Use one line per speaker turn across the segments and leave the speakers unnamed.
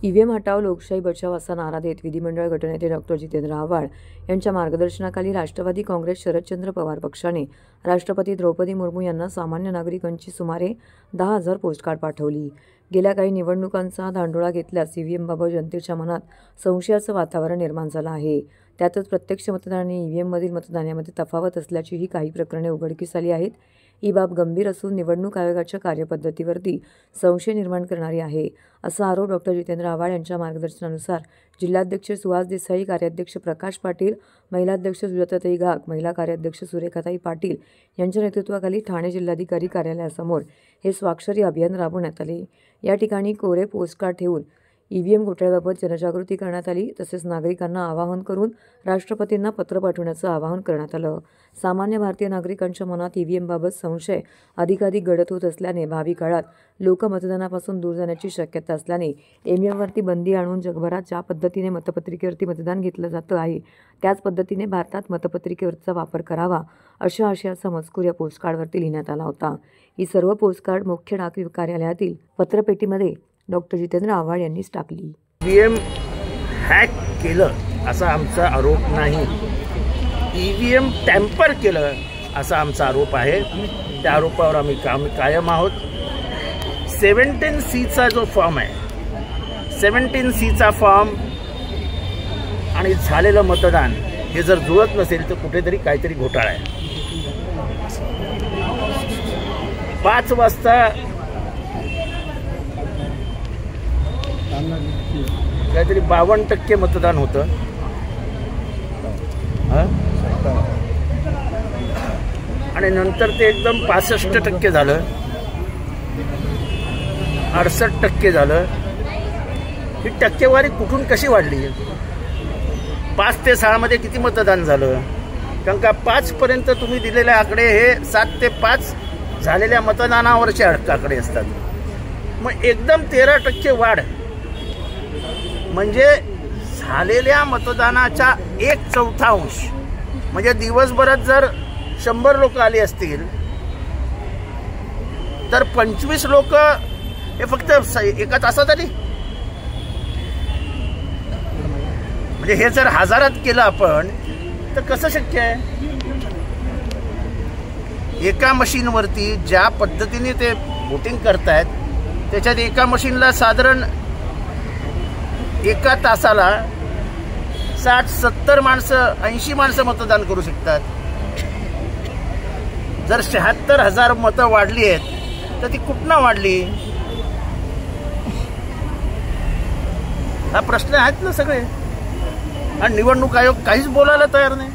EVM हटाव लोकशाही बचाव असा नारा देत विधिमंडळ गटनेते डॉक्टर जितेंद्र आव्हाड यांच्या मार्गदर्शनाखाली राष्ट्रवादी काँग्रेस शरदचंद्र पवार पक्षाने राष्ट्रपती द्रौपदी मुर्मू यांना सामान्य नागरिकांची सुमारे 10,000 पोस्टकार्ड पाठवली। गेल्या काही निवडणुकांचा धांडोळा घेतल्यास ईव्हीएमबाबत जनतेच्या मनात संशयाचं वातावरण निर्माण झालं आहे। त्यातच प्रत्यक्ष मतदान आणि ईव्हीएममधील मतदानामध्ये तफावत असल्याचीही काही प्रकरणे उघडकीस आली आहेत। ही बाब गंभीर असून निवडणूक आयोगाच्या कार्यपद्धतीवरती संशय निर्माण करणारी आहे, असा आरोप डॉक्टर जितेंद्र आव्हाड यांच्या मार्गदर्शनानुसार जिल्हाध्यक्ष सुहास देसाई, कार्याध्यक्ष प्रकाश पाटील, महिलाध्यक्ष सुजाताताई घाग, महिला कार्याध्यक्ष सुरेखाताई पाटील यांच्या नेतृत्वाखाली ठाणे जिल्हाधिकारी कार्यालयासमोर हे स्वाक्षरी अभियान राबवण्यात आले। या ठिकाणी कोरे पोस्टकार्ड ठेवून ईव्हीएम घोटाळ्याबाबत जनजागृती करण्यात आली। तसेच नागरिकांना आवाहन करून राष्ट्रपतींना पत्र पाठवण्याचं आवाहन करण्यात आलं। सामान्य भारतीय नागरिकांच्या मनात ईव्हीएमबाबत संशय अधिकाधिक गडद होत असल्याने भावी काळात लोक मतदानापासून दूर जाण्याची शक्यता असल्याने ईव्हीएमवरती बंदी आणून जगभरात ज्या पद्धतीने मतपत्रिकेवरती मतदान घेतलं जातं आहे त्याच पद्धतीने भारतात मतपत्रिकेवरचा वापर करावा, अशा आशयाचा मजकूर या पोस्टकार्डवरती लिहिण्यात आला होता। ही सर्व पोस्टकार्ड मुख्य डाक कार्यालयातील पत्रपेटीमध्ये डॉक्टर जितेंद्र आव्हाड यांनीच टाकली।
ईव्हीएम हॅक केलं असा आमचा आरोप नाही, ईव्हीएम टॅम्पर केलं असा आमचा आरोप आहे। त्या आरोपावर आम्ही कायम आहोत। 17C जो फॉर्म आहे, 17C फॉर्म आणि झालेलं मतदान हे जर जुळत नसेल तर कुठेतरी काहीतरी घोटाळा आहे। 5 वाजता काहीतरी 52% मतदान होतं आणि नंतर ते एकदम 65% झालं, 68% झालं। ही टक्केवारी कुठून कशी वाढली? 5 ते 6 मध्ये किती मतदान झालं? कारण का 5 पर्यंत तुम्ही दिलेले आकडे हे 7 ते 5 झालेल्या मतदानावरचे आकडे असतात। मग एकदम 13% वाढ म्हणजे झालेल्या मतदानाच्या 1/4 म्हणजे दिवसभरात जर 100 लोक आली असतील तर 25 लोक हे फक्त एका तासात आली। म्हणजे हे जर हजारात केलं आपण तर कसं शक्य आहे? एका मशीनवरती ज्या पद्धतीने ते वोटिंग करतायत त्याच्यात एका मशीनला साधारण एका तासाला 60-70 माणसं, 80 माणसं मतदान करू शकतात। जर 76,000 मतं वाढली आहेत तर ती कुठनं वाढली? हा प्रश्न आहेत ना सगळे। आणि निवडणूक आयोग काहीच बोलायला तयार नाही।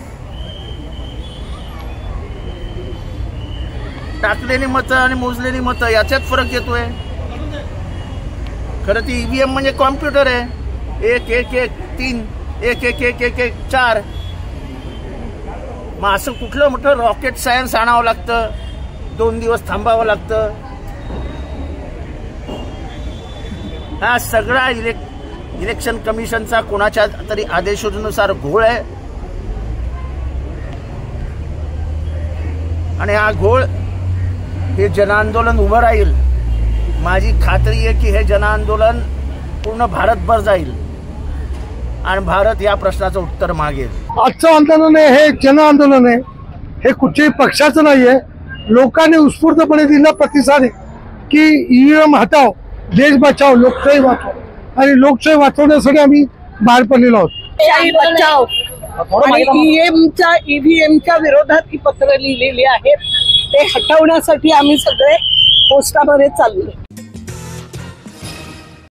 टाकलेली मतं आणि मोजलेली मतं याच्यात फरक येतोय। खरं ती ईव्हीएम म्हणजे कॉम्प्युटर आहे। 1-1-1-3 1-1-1-1-1-4 मग असं कुठलं मोठं रॉकेट सायन्स आणावं लागतं, 2 दिवस थांबावं लागतं? हा सगळा इलेक्शन कमिशनचा कोणाच्या तरी आदेशानुसार घोळ आहे आणि हा घोळ हे जनआंदोलन उभं राहील। माझी खात्री आहे की हे जनआंदोलन पूर्ण भारतभर जाईल आणि भारत या प्रश्नाचं उत्तर मागेल।
आजचं आंदोलन आहे हे जन आंदोलन आहे, हे कुठच्याही पक्षाचं नाहीये। लोकांनी उत्स्फूर्तपणे दिला प्रतिसाद आहे की ईव्हीएम हटाव, देश बचाव, लोकशाही वाचव आणि लोकशाही वाचवण्यासाठी आम्ही बाहेर पडलेलो आहोत।
लोकशाही बचाव आणि ईव्हीएमच्या विरोधात ही पत्र लिहिलेली आहेत, ते हटवण्यासाठी आम्ही सगळे पोस्टामध्ये चाललोय।